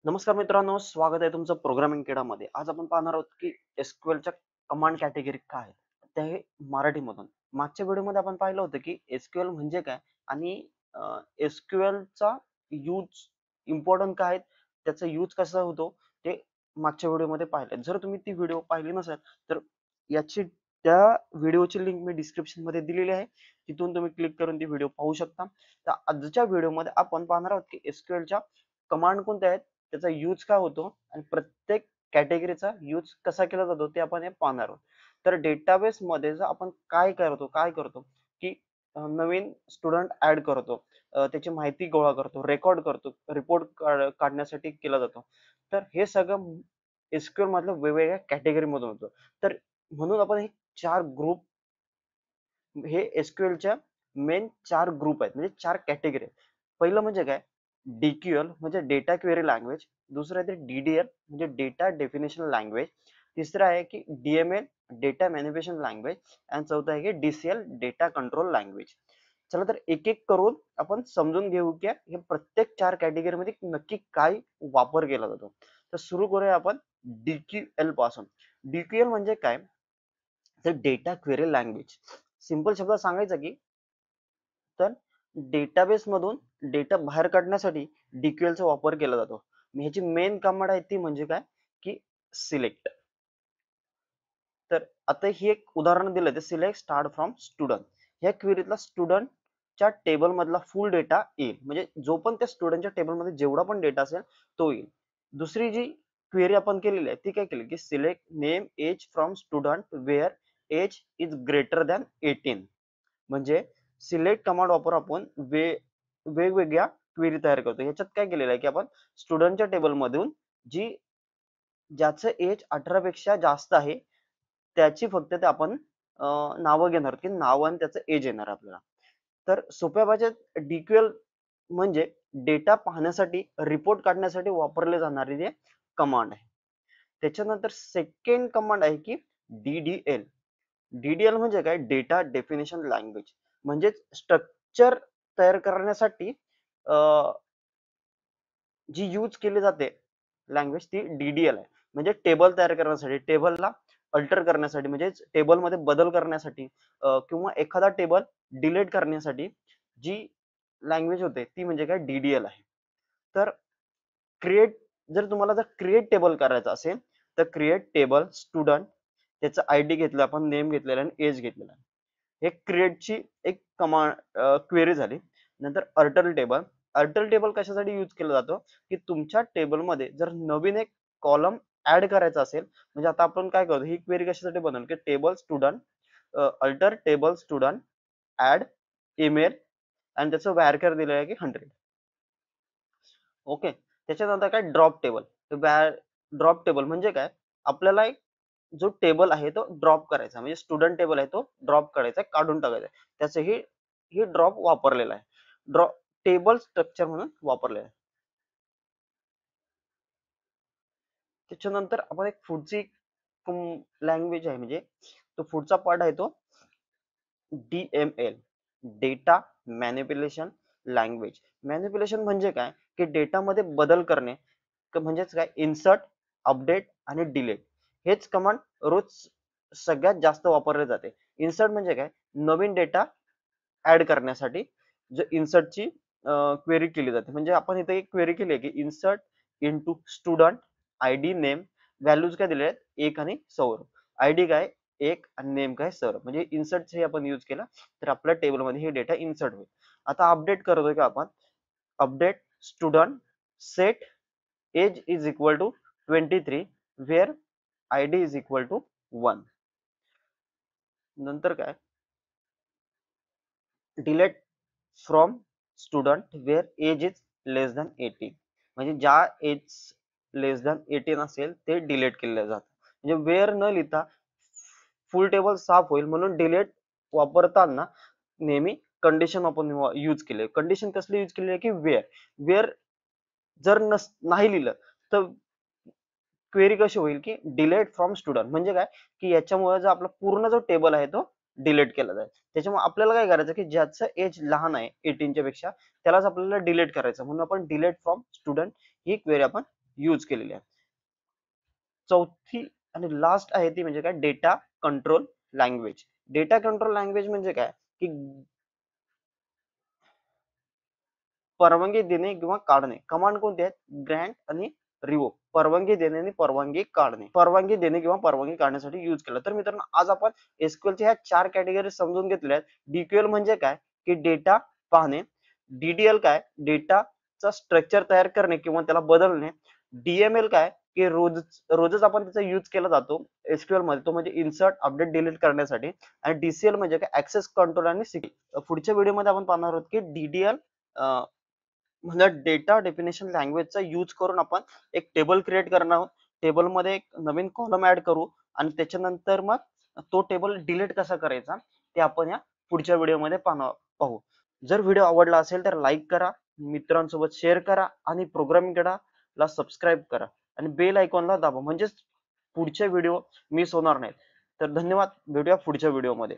नमस्कार मित्रांनो, स्वागत आहे तुमचं प्रोग्रामिंग किडामध्ये. आज आपण पाहणार आहोत की एसक्यूएलच्या कमांड कॅटेगरी काय आहेत, त्या हे मराठीमधून. मागच्या व्हिडिओमध्ये आपण पाहिलं होतं की एसक्यूएल म्हणजे काय आणि एसक्यूएलचा यूज इम्पॉर्टंट काय आहेत, त्याचा यूज कसा होतो ते मागच्या व्हिडिओमध्ये पाहिलं. जर तुम्ही ती व्हिडिओ पाहिली नसेल तर याची त्या व्हिडिओची लिंक मी डिस्क्रिप्शन मध्ये दिलेली आहे, तिथून तुम्ही क्लिक करून ती व्हिडिओ पाहू शकता. तर आजच्या व्हिडिओमध्ये आपण पाहणार आहोत की एसक्यूएलच्या कमांड कोणत्या आहेत, त्याचा यूज काय होतो आणि प्रत्येक कॅटेगरीचा यूज कसा केला जातो ते आपण हे पाहणार आहोत. तर डेटाबेस मध्ये जर आपण काय करतो की नवीन स्टुडंट ऍड करतो, त्याची माहिती गोळा करतो, रेकॉर्ड करतो, रिपोर्ट काढण्यासाठी केला जातो. तर हे सगळं एसक्यूएल मधलं वेगवेगळ्या कॅटेगरी मधून होतं. तर म्हणून आपण हे चार ग्रुप, हे एसक्यूएलच्या मेन चार ग्रुप आहेत, म्हणजे चार कॅटेगरी आहेत. पहिलं म्हणजे काय, डीक्यूएल म्हणजे डेटा क्वेरी लँग्वेज. दुसरं आहे ते डीडीएल म्हणजे डेटा डेफिनेशन लँग्वेज. तिसरं आहे की डीएमएल डेटा मॅनिप्युलेशन लँग्वेज. आणि चौथं आहे की डीसीएल डेटा कंट्रोल लँग्वेज. चला तर एक एक करून आपण समजून घेऊ की हे प्रत्येक चार कॅटेगरी मध्ये नक्की काय वापर केला जातो. तर सुरू करूया आपण डीक्यूएल पासून. डीक्यूएल म्हणजे काय, तर डेटा क्वेरी लँग्वेज. सिंपल शब्दात सांगायचं की, तर डेटाबेस मधून डेटा बाहेर काढण्यासाठी डीक्यूएल चा वापर केला जातो. ह्याची मेन कमांड आहे ती म्हणजे काय, की सिलेक्ट. तर आता ही एक उदाहरण दिलं, ते सिलेक्ट स्टार्ट फ्रॉम स्टुडंट. ह्या क्वेरीतला स्टुडंटच्या टेबल मधला फुल डेटा येईल, म्हणजे जो पण त्या स्टुडंटच्या टेबल मध्ये जेवढा पण डेटा असेल तो येईल. दुसरी जी क्वेरी आपण केलेली आहे ती काय केली की select name age from student where age is greater than 18. म्हणजे सिलेक्ट कमांड वापर आपण वेगवेगळ्या क्वेरी तयार करतो. ह्याच्यात काय केलेलं आहे की आपण स्टुडंटच्या टेबल मधून जी ज्याचं एज 18 पेक्षा जास्त आहे त्याची फक्त ते आपण नावं घेणार की नाव आणि त्याचं एज येणार आपल्याला. तर सोप्या भाषेत डीक्यूएल म्हणजे डेटा पाहण्यासाठी, रिपोर्ट काढण्यासाठी वापरले जाणारी जे कमांड आहे. त्याच्यानंतर सेकंड कमांड आहे की डीडीएल. डीडीएल म्हणजे काय, डेटा डेफिनेशन लँग्वेज. म्हणजे स्ट्रक्चर तयार करण्यासाठी जी यूज केली जाते लँग्वेज ती डीडीएल आहे. म्हणजे टेबल तयार करण्यासाठी, टेबलला अल्टर करण्यासाठी, म्हणजे टेबल मध्ये बदल करण्यासाठी, किंवा एखादा टेबल डिलीट करण्यासाठी जी लँग्वेज होते ती म्हणजे काय, डीडीएल आहे. तर क्रिएट, जर तुम्हाला जर क्रिएट टेबल करायचं असेल तर क्रिएट टेबल स्टुडंट, त्याचं आयडी घेतलं आपण, नेम घेतलेला आणि एज घेतलेला. हे क्रिएटची एक कमांड क्वेरी झाली. नंतर अर्टल टेबल. अर्टल टेबल कशासाठी यूज केलं जातं की तुमच्या टेबलमध्ये जर नवीन एक कॉलम ऍड करायचा असेल, म्हणजे आता आपण काय करतो, ही क्वेरी कशासाठी बनवली की table student alter table student add email आणि त्याचं व्यारकर दिलेलं आहे की 100. ओके. त्याच्यानंतर काय, ड्रॉप टेबल. ड्रॉप टेबल म्हणजे काय, आपल्याला एक जो टेबल आहे तो ड्रॉप करायचा, म्हणजे स्टुडंट टेबल आहे तो ड्रॉप करायचा, काढून टाकायचा. त्याचं ही ड्रॉप वापरलेला आहे, ड्रॉप टेबल स्ट्रक्चर म्हणून वापरलेलं आहे. त्याच्यानंतर आपण एक पुढची लँग्वेज आहे, म्हणजे तो पुढचा पार्ट आहे तो DML data manipulation language. Manipulation म्हणजे काय की डेटा मध्ये बदल करणे, म्हणजेच काय, इन्सर्ट, अपडेट आणि डिलीट. हेच कमांड रोज सगळ्यात जास्त वापरले जाते. इन्सर्ट म्हणजे काय, नवीन डेटा ऍड करण्यासाठी जो इन्सर्टची क्वेरी केली जाते. म्हणजे आपण इथे एक क्वेरी केली आहे की insert into student ID name, values काय दिले आहेत, एक आणि सौरभ. आयडी काय, एक आणि नेम काय, सौरभ. म्हणजे इन्सर्ट हे आपण यूज केला तर आपल्या टेबलमध्ये हे डेटा इन्सर्ट होईल. आता अपडेट करतोय का आपण, update student set age is equal to 23 where ID is equal to 1. नंतर काय, delete from student where age is less than 18. म्हणजे ज्या एज लेस दॅन 18 असेल ते डिलीट केले जातात. म्हणजे वेअर न लिहिता फुल टेबल साफ होईल म्हणून डिलीट वापरताना नेहमी कंडिशन आपण यूज केले. कंडिशन कसली यूज केली आहे की वेअर. वेअर जर नाही लिहिलं तर क्वेरी कशी होईल की डिलीट फ्रॉम स्टुडंट, म्हणजे काय की याच्यामुळे जो आपला पूर्ण जो टेबल आहे तो डिलीट केला जाईल. त्याच्यामुळे आपल्याला काय करायचं की ज्याचं एज लहान आहे 18 च्या पेक्षा त्यालाच आपल्याला डिलीट करायचं, म्हणून आपण delete from student he query आपण यूज केलेली आहे. चौथी आणि लास्ट आहे ती म्हणजे काय, data control language. Data control language म्हणजे काय की परवानगी देणे किंवा काढणे. कमांड कोणते आहेत, ग्रँट आणि रिवोक. परवानगी देणे आणि परवानगी काढणे. परवानगी देणे किंवा परवानगी काढण्यासाठी यूज केलं. तर मित्रांनो आज आपण एसक्यूएलच्या ह्या 4 कॅटेगरी समजून घेतल्या आहेत. डीक्यूएल म्हणजे काय की डेटा पाहणे, डीडीएल काय डेटाचा स्ट्रक्चर तयार करणे किंवा त्याला बदलणे, डीएमएल काय की रोजच आपण त्याचा यूज केला जातो एसक्यूएल मध्ये, तो म्हणजे इन्सर्ट अपडेट डिलीट करण्यासाठी. आणि डीसीएल म्हणजे काय, ऍक्सेस कंट्रोल आणि सिक्युरिटी. पुढच्या व्हिडिओमध्ये आपण पाहणार आहोत की डीडीएल म्हणजे डेटा डेफिनेशन लँग्वेजचा यूज करून आपण एक टेबल क्रिएट करणार आहोत. टेबलमध्ये एक नवीन कॉलम ऍड करू आणि त्याच्यानंतर मग तो टेबल डिलीट कसा करायचा ते आपण या पुढच्या व्हिडिओमध्ये पाहू. जर व्हिडिओ आवडला असेल तर लाईक करा, मित्रांसोबत शेअर करा आणि प्रोग्रामिंग ला सबस्क्राईब करा आणि बेल आयकॉनला दाबा, म्हणजेच पुढचे व्हिडिओ मिस होणार नाहीत. तर धन्यवाद, भेटूया पुढच्या व्हिडिओमध्ये.